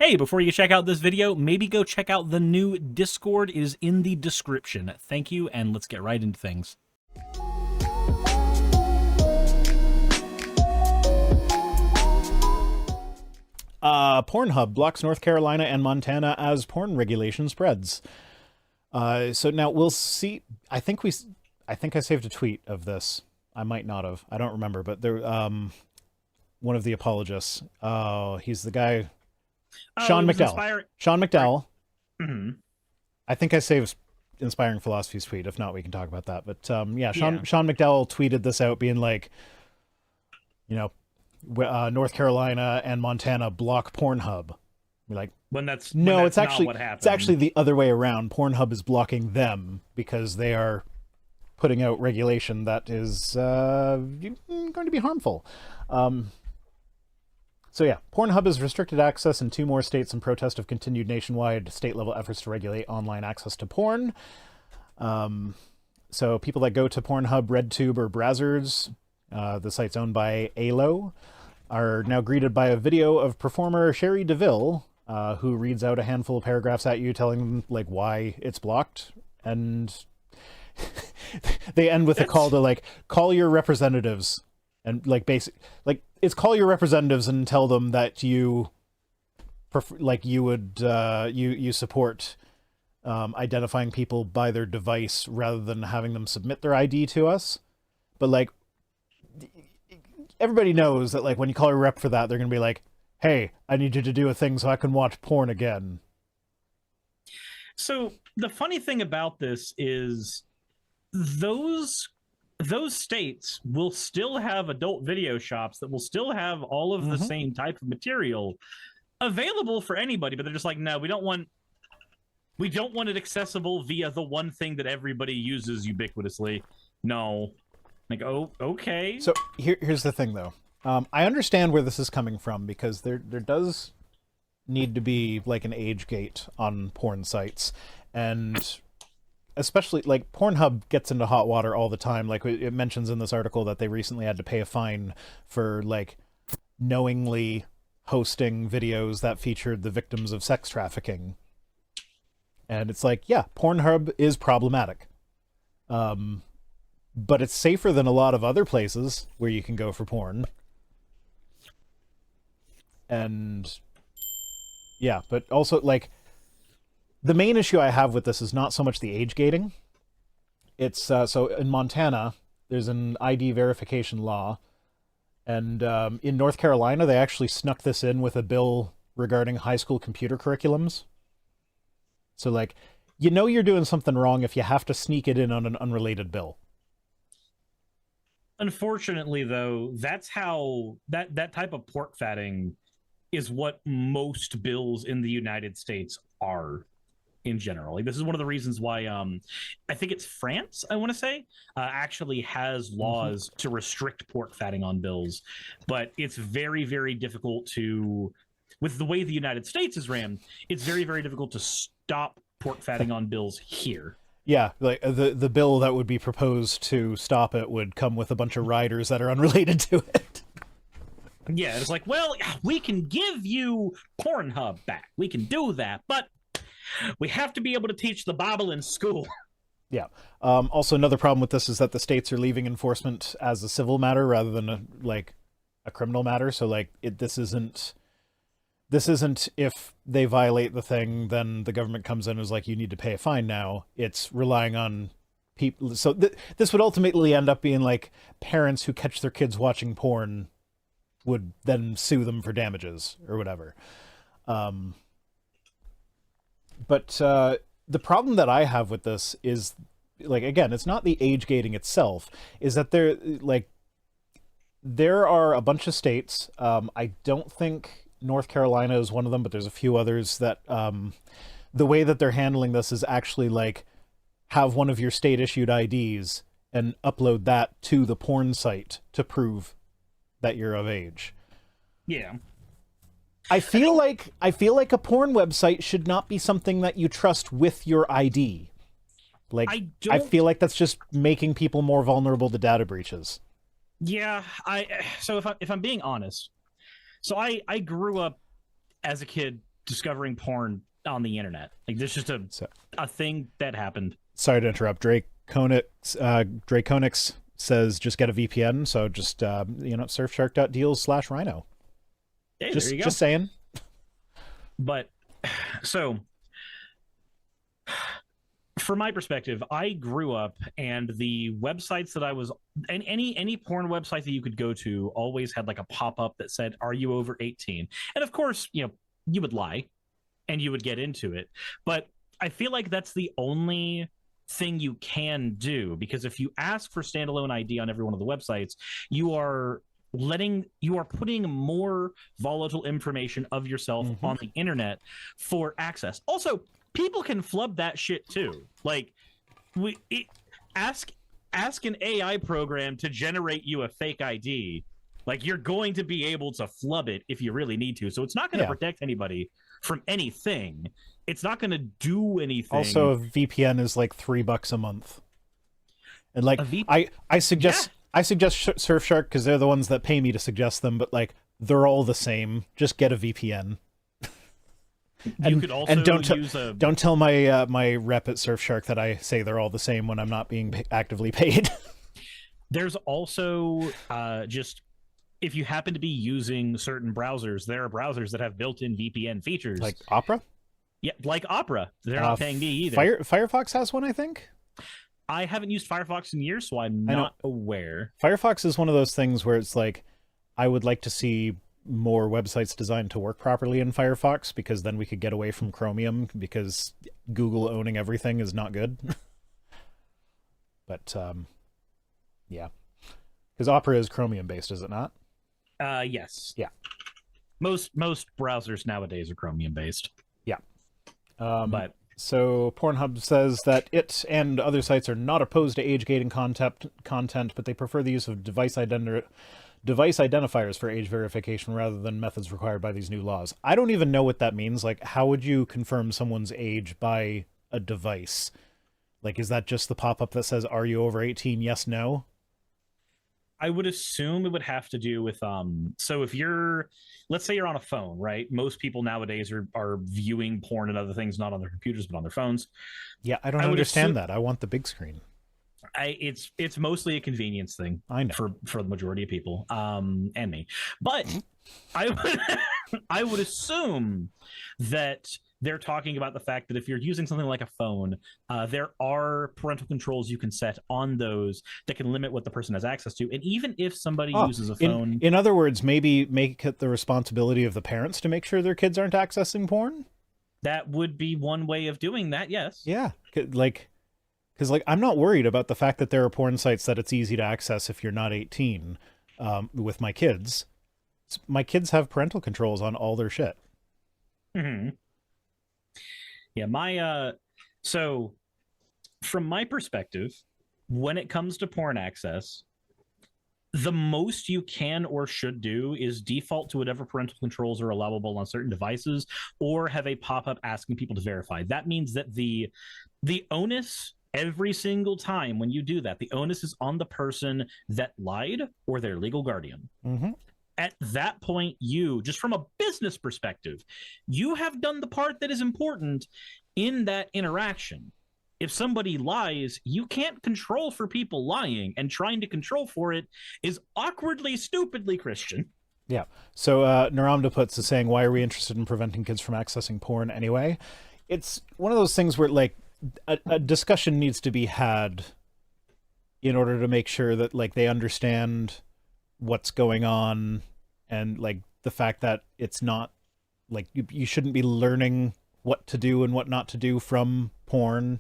Hey, before you check out this video, maybe go check out the new Discord. It is in the description. Thank you, and let's get right into things. Pornhub blocks North Carolina and Montana as porn regulation spreads. So now we'll see. I think I saved a tweet of this. I might not have. I don't remember. But there, one of the apologists. Oh, he's the guy. Sean McDow. Sean McDowell. Mm-hmm. I think I saved Inspiring Philosophy's tweet. If not, we can talk about that. But Sean McDowell tweeted this out, being like, North Carolina and Montana block Pornhub. We're like, it's actually not what happened. It's actually the other way around. Pornhub is blocking them because they are putting out regulation that is going to be harmful. So yeah, Pornhub has restricted access in 2 more states in protest of continued nationwide state-level efforts to regulate online access to porn. So people that go to Pornhub, RedTube, or Brazzers, the site's owned by ALO, are now greeted by a video of performer Sherry DeVille, who reads out a handful of paragraphs at you, telling them like why it's blocked, and they end with a call to call your representatives, and it's call your representatives and tell them that you support identifying people by their device rather than having them submit their ID to us. But everybody knows that when you call a rep for that, they're going to be like, hey, I need you to do a thing so I can watch porn again. So the funny thing about this is those states will still have adult video shops that will still have all of the same type of material available for anybody, but they're just like, no, we don't want it accessible via the one thing that everybody uses ubiquitously. No. Oh, okay. So here's the thing, though. I understand where this is coming from, because there does need to be an age gate on porn sites, and especially Pornhub gets into hot water all the time. It mentions in this article that they recently had to pay a fine for knowingly hosting videos that featured the victims of sex trafficking. And it's yeah, Pornhub is problematic. But it's safer than a lot of other places where you can go for porn. And yeah, but also the main issue I have with this is not so much the age gating. It's so in Montana, there's an ID verification law. And in North Carolina, they actually snuck this in with a bill regarding high school computer curriculums. So you're doing something wrong if you have to sneak it in on an unrelated bill. Unfortunately, though, that's how that type of pork fatting is what most bills in the United States are in general. This is one of the reasons why I think it's France, I want to say, actually has laws to restrict pork fatting on bills. But it's very, very difficult to, with the way the United States is ran, it's very, very difficult to stop pork fatting on bills here. Yeah, the bill that would be proposed to stop it would come with a bunch of riders that are unrelated to it. Yeah, it's well, we can give you Pornhub back. We can do that, but we have to be able to teach the Bible in school. Yeah. Also, another problem with this is that the states are leaving enforcement as a civil matter rather than a criminal matter. So this isn't if they violate the thing, then the government comes in and is you need to pay a fine now. It's relying on people. So this would ultimately end up being parents who catch their kids watching porn would then sue them for damages or whatever. But the problem that I have with this is, again, it's not the age gating itself, is that there are a bunch of states. I don't think North Carolina is one of them, but there's a few others that the way that they're handling this is actually have one of your state issued IDs and upload that to the porn site to prove that you're of age. Yeah. I feel like a porn website should not be something that you trust with your ID. I feel like that's just making people more vulnerable to data breaches. Yeah, so if I'm being honest, so I grew up as a kid discovering porn on the internet. Like, there's just a thing that happened. Sorry to interrupt. Draconix says just get a VPN. So just surfshark.deals/rhino. Hey, just there you go. Just saying. But so, from my perspective, I grew up, and the websites that I was, and any porn website that you could go to always had like a pop-up that said, "Are you over 18?" And of course, you would lie, and you would get into it. But I feel like that's the only thing you can do, because if you ask for standalone ID on every one of the websites, you are putting more volatile information of yourself on the internet for access. Also, people can flub that shit too. Like, ask an AI program to generate you a fake ID. Like, you're going to be able to flub it if you really need to. So it's not going to protect anybody from anything. It's not going to do anything. Also, a VPN is like $3 a month. And like, I suggest Surfshark because they're the ones that pay me to suggest them, but like, they're all the same. Just get a VPN. You could also don't tell my my rep at Surfshark that I say they're all the same when I'm not being actively paid. There's also just, if you happen to be using certain browsers, there are browsers that have built-in VPN features. Like Opera? Yeah, like Opera. They're not paying me either. Firefox has one, I think. I haven't used Firefox in years, so I'm not aware. Firefox is one of those things where it's like, I would like to see more websites designed to work properly in Firefox, because then we could get away from Chromium, because Google owning everything is not good. But yeah, because Opera is Chromium based, is it not? Yes. Yeah. Most browsers nowadays are Chromium based. Yeah. But so Pornhub says that it and other sites are not opposed to age gating content, but they prefer the use of device identifiers for age verification rather than methods required by these new laws. I don't even know what that means. Like, how would you confirm someone's age by a device? Like, is that just the pop-up that says, "Are you over 18? Yes, no?" I would assume it would have to do with so if let's say you're on a phone, right? Most people nowadays are viewing porn and other things not on their computers but on their phones. Yeah, I don't understand that. I want the big screen. It's mostly a convenience thing. I know. For the majority of people, and me. But I would assume that they're talking about the fact that if you're using something like a phone, there are parental controls you can set on those that can limit what the person has access to. And even if somebody uses a phone... In other words, maybe make it the responsibility of the parents to make sure their kids aren't accessing porn? That would be one way of doing that, yes. Yeah, because I'm not worried about the fact that there are porn sites that it's easy to access if you're not 18 with my kids. My kids have parental controls on all their shit. Mm-hmm. Yeah, so from my perspective, when it comes to porn access, the most you can or should do is default to whatever parental controls are allowable on certain devices, or have a pop-up asking people to verify. That means that the onus, every single time when you do that, the onus is on the person that lied or their legal guardian. Mm-hmm. At that point, you, just from a business perspective, you have done the part that is important in that interaction. If somebody lies, you can't control for people lying, and trying to control for it is awkwardly, stupidly Christian. Yeah. So Naramda is saying, why are we interested in preventing kids from accessing porn anyway? It's one of those things where, like, a discussion needs to be had in order to make sure that, like, they understand what's going on, and like the fact that it's not like you shouldn't be learning what to do and what not to do from porn.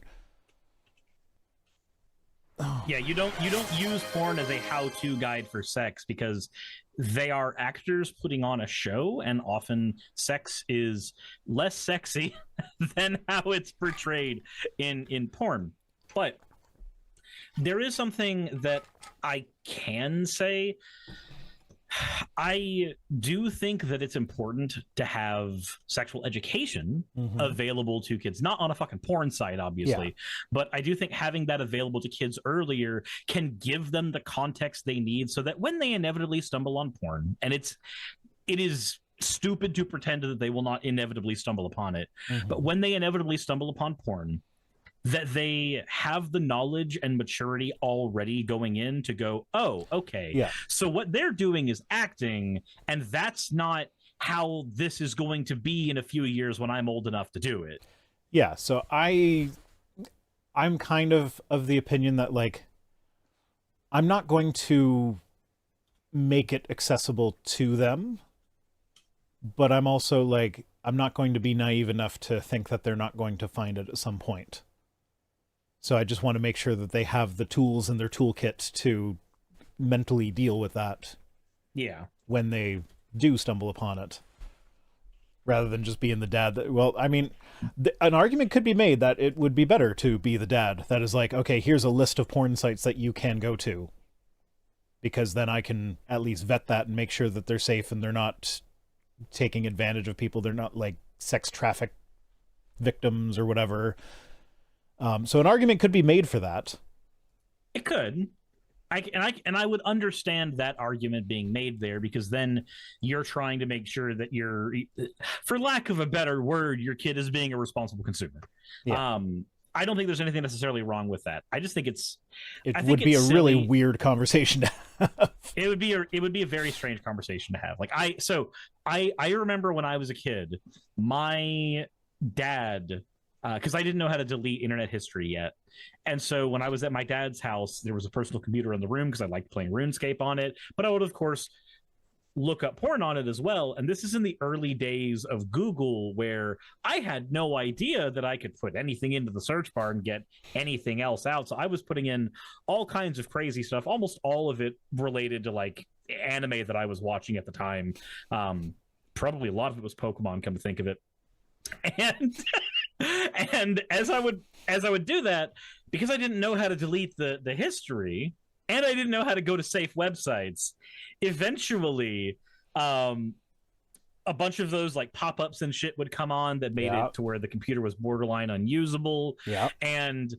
Yeah, you don't use porn as a how-to guide for sex, because they are actors putting on a show, and often sex is less sexy than how it's portrayed in porn. But there is something that I can say. I do think that it's important to have sexual education available to kids, not on a fucking porn site, obviously, but I do think having that available to kids earlier can give them the context they need, so that when they inevitably stumble on porn, and it is stupid to pretend that they will not inevitably stumble upon it. But when they inevitably stumble upon porn, that they have the knowledge and maturity already going in to go, oh, okay. Yeah. So what they're doing is acting, and that's not how this is going to be in a few years when I'm old enough to do it. Yeah, so I'm kind of the opinion that, like, I'm not going to make it accessible to them, but I'm also, like, I'm not going to be naive enough to think that they're not going to find it at some point. So I just want to make sure that they have the tools in their toolkit to mentally deal with that. Yeah. When they do stumble upon it. Rather than just being the dad that, well, I mean, an argument could be made that it would be better to be the dad that is like, okay, here's a list of porn sites that you can go to. Because then I can at least vet that and make sure that they're safe and they're not taking advantage of people. They're not like sex traffic victims or whatever. So an argument could be made for that. It could. I would understand that argument being made there, because then you're trying to make sure that you're, for lack of a better word, your kid is being a responsible consumer. Yeah. I don't think there's anything necessarily wrong with that. I just think it would be a really weird conversation to have. It would be a very strange conversation to have. Like I remember when I was a kid, my dad, because I didn't know how to delete internet history yet. And so when I was at my dad's house, there was a personal computer in the room because I liked playing RuneScape on it. But I would, of course, look up porn on it as well. And this is in the early days of Google, where I had no idea that I could put anything into the search bar and get anything else out. So I was putting in all kinds of crazy stuff, almost all of it related to like anime that I was watching at the time. Probably a lot of it was Pokemon, come to think of it. And as I would do that, because I didn't know how to delete the history, and I didn't know how to go to safe websites, eventually a bunch of those like pop-ups and shit would come on that made it to where the computer was borderline unusable. Yeah. And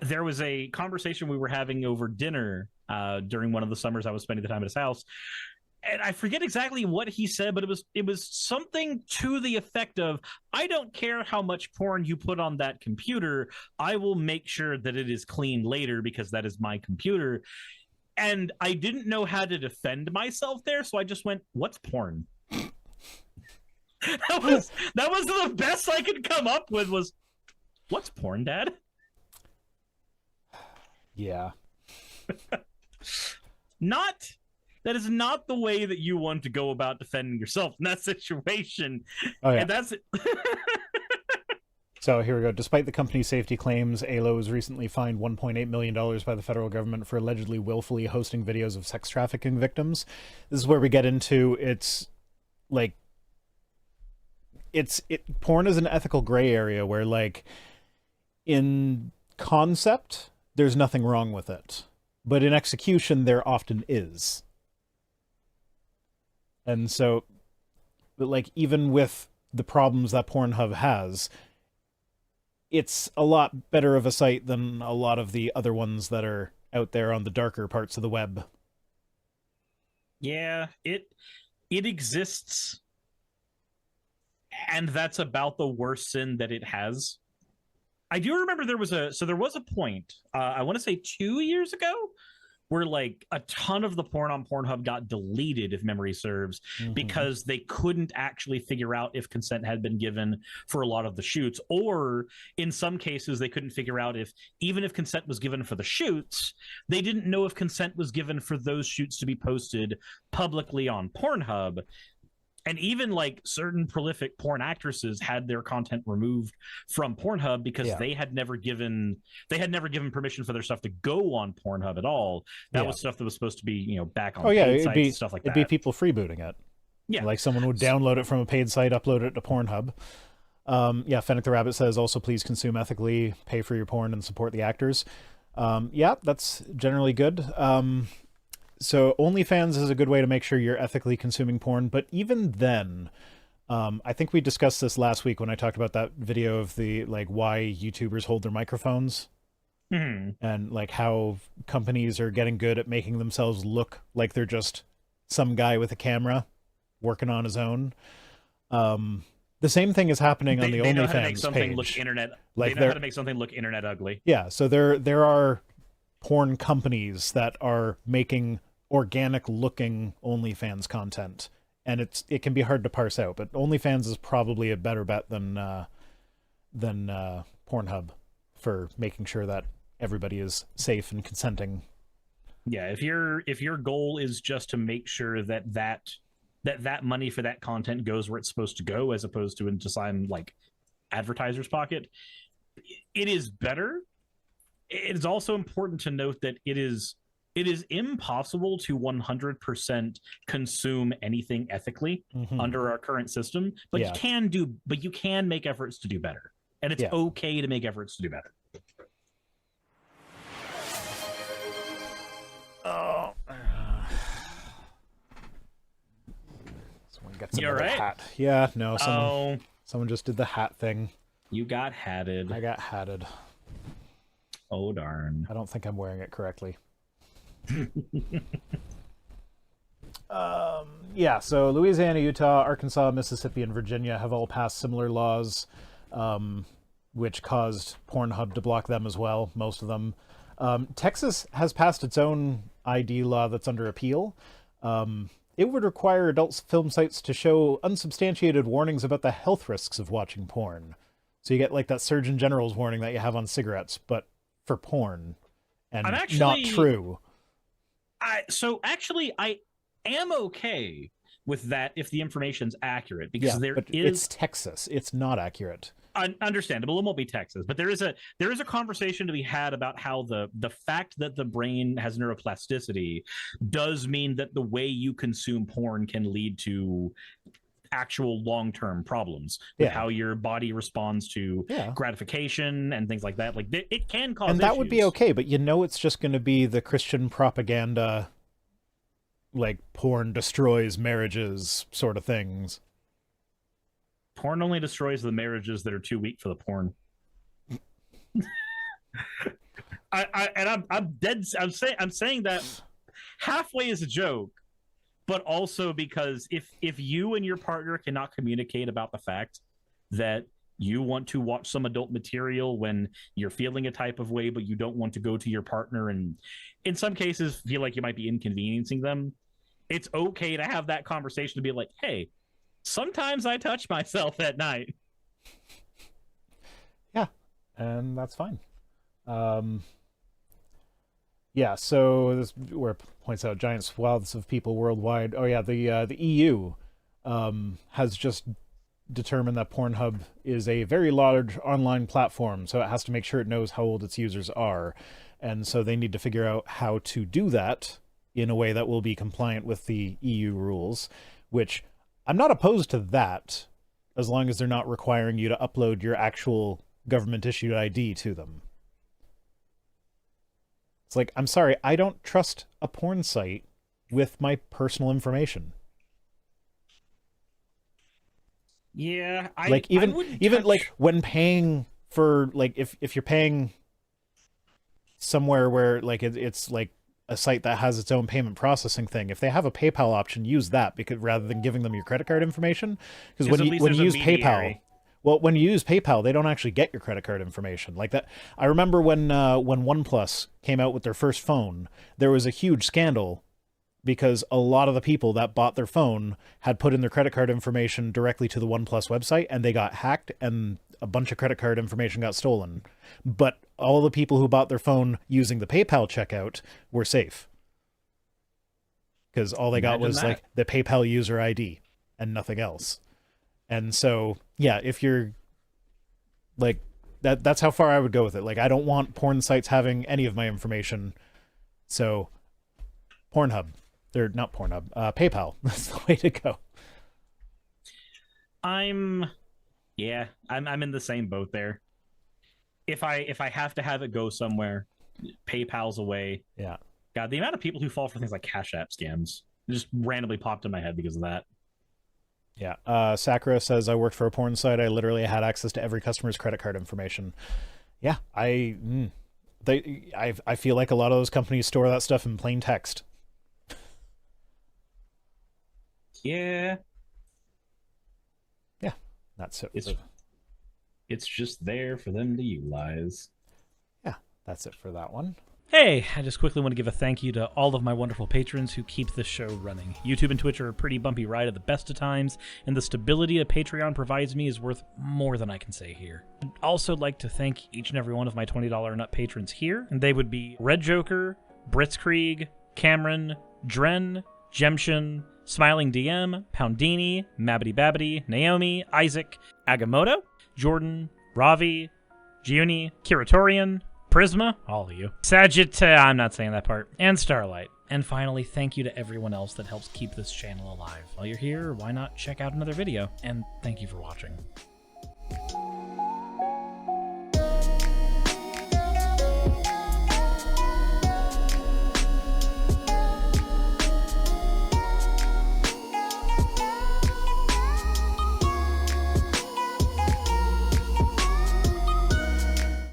there was a conversation we were having over dinner during one of the summers I was spending the time at his house. And I forget exactly what he said, but it was something to the effect of, I don't care how much porn you put on that computer, I will make sure that it is clean later because that is my computer. And I didn't know how to defend myself there, so I just went, what's porn? that was the best I could come up with was, what's porn, Dad? Yeah. That is not the way that you want to go about defending yourself in that situation. Oh, yeah. And that's it. So here we go. Despite the company's safety claims, ALO was recently fined $1.8 million by the federal government for allegedly willfully hosting videos of sex trafficking victims. This is where we get into porn is an ethical gray area where, like, in concept, there's nothing wrong with it. But in execution, there often is. And so, like, even with the problems that Pornhub has, it's a lot better of a site than a lot of the other ones that are out there on the darker parts of the web. Yeah, it exists, and that's about the worst sin that it has. I do remember there was a point, I want to say 2 years ago, where like a ton of the porn on Pornhub got deleted, if memory serves, because they couldn't actually figure out if consent had been given for a lot of the shoots, or in some cases they couldn't figure out if, even if consent was given for the shoots, they didn't know if consent was given for those shoots to be posted publicly on Pornhub. And even like certain prolific porn actresses had their content removed from Pornhub because they had never given permission for their stuff to go on Pornhub at all. That was stuff that was supposed to be, you know, back on paid sites and stuff like that. It'd be people freebooting it. Yeah. Like someone would download it from a paid site, upload it to Pornhub. Fennec the Rabbit says, also please consume ethically, pay for your porn, and support the actors. That's generally good. So OnlyFans is a good way to make sure you're ethically consuming porn. But even then, I think we discussed this last week when I talked about that video of the, like, why YouTubers hold their microphones. And like how companies are getting good at making themselves look like they're just some guy with a camera working on his own. The same thing is happening on the they know OnlyFans how to make something page. Look internet. Like they know how to make something look internet ugly. Yeah, so there are porn companies that are making organic looking OnlyFans content, and it can be hard to parse out. But OnlyFans is probably a better bet than Pornhub for making sure that everybody is safe and consenting. Yeah, if your goal is just to make sure that money for that content goes where it's supposed to go, as opposed to into some like advertiser's pocket, it is better. It is also important to note that it is impossible to 100% consume anything ethically under our current system, but you can make efforts to do better, and it's okay to make efforts to do better. Oh. Someone gets another right? hat. Yeah, no, someone just did the hat thing. You got hatted. I got hatted. Oh, darn. I don't think I'm wearing it correctly. Yeah, so Louisiana, Utah, Arkansas, Mississippi, and Virginia have all passed similar laws, which caused Pornhub to block them as well, most of them. Texas has passed its own ID law that's under appeal. It would require adult film sites to show unsubstantiated warnings about the health risks of watching porn. So you get like that Surgeon General's warning that you have on cigarettes, but for porn, and not true. I am okay with that if the information's accurate, because it's Texas. It's not accurate. Understandable. It won't be Texas, but there is a conversation to be had about how the fact that the brain has neuroplasticity does mean that the way you consume porn can lead to actual long-term problems with how your body responds to gratification and things like that. Like it can cause that issues. Would be okay, but it's just going to be the Christian propaganda, like porn destroys marriages sort of things. Porn only destroys the marriages that are too weak for the porn. I'm saying that halfway as a joke, but also because if you and your partner cannot communicate about the fact that you want to watch some adult material when you're feeling a type of way, but you don't want to go to your partner, and in some cases feel like you might be inconveniencing them, it's okay to have that conversation to be like, hey, sometimes I touch myself at night. Yeah, and that's fine. Yeah, so this where it points out giant swaths of people worldwide. Oh yeah, the EU has just determined that Pornhub is a very large online platform, so it has to make sure it knows how old its users are, and so they need to figure out how to do that in a way that will be compliant with the EU rules, which I'm not opposed to that, as long as they're not requiring you to upload your actual government-issued ID to them. It's like, I'm sorry, I don't trust a porn site with my personal information. Yeah, even like when paying for, like, if you're paying somewhere where like it's like a site that has its own payment processing thing, if they have a PayPal option, use that, because rather than giving them your credit card information, because when you use PayPal, when you use PayPal, they don't actually get your credit card information like that. I remember when OnePlus came out with their first phone, there was a huge scandal because a lot of the people that bought their phone had put in their credit card information directly to the OnePlus website, and they got hacked, and a bunch of credit card information got stolen. But all the people who bought their phone using the PayPal checkout were safe, because all they got was like the PayPal user ID and nothing else. And so, yeah, if you're like that's how far I would go with it. Like, I don't want porn sites having any of my information. So Pornhub, they're not Pornhub, PayPal, that's the way to go. I'm in the same boat there. If I have to have it go somewhere, PayPal's away. Yeah. God, the amount of people who fall for things like Cash App scams just randomly popped in my head because of that. Yeah. Sakura says, I worked for a porn site. I literally had access to every customer's credit card information. Yeah, I feel like a lot of those companies store that stuff in plain text. Yeah. That's it. It's just there for them to utilize. Yeah, that's it for that one. Hey, I just quickly want to give a thank you to all of my wonderful patrons who keep this show running. YouTube and Twitch are a pretty bumpy ride at the best of times, and the stability that Patreon provides me is worth more than I can say here. I'd also like to thank each and every one of my $20 and up patrons here, and they would be Red Joker, Britzkrieg, Cameron, Dren, Jemshin, Smiling DM, Poundini, Mabbity Babbity, Naomi, Isaac, Agamotto, Jordan, Ravi, Giuni, Kiratorian, Prisma, all of you, I'm not saying that part, and Starlight. And finally, thank you to everyone else that helps keep this channel alive. While you're here, why not check out another video? And thank you for watching.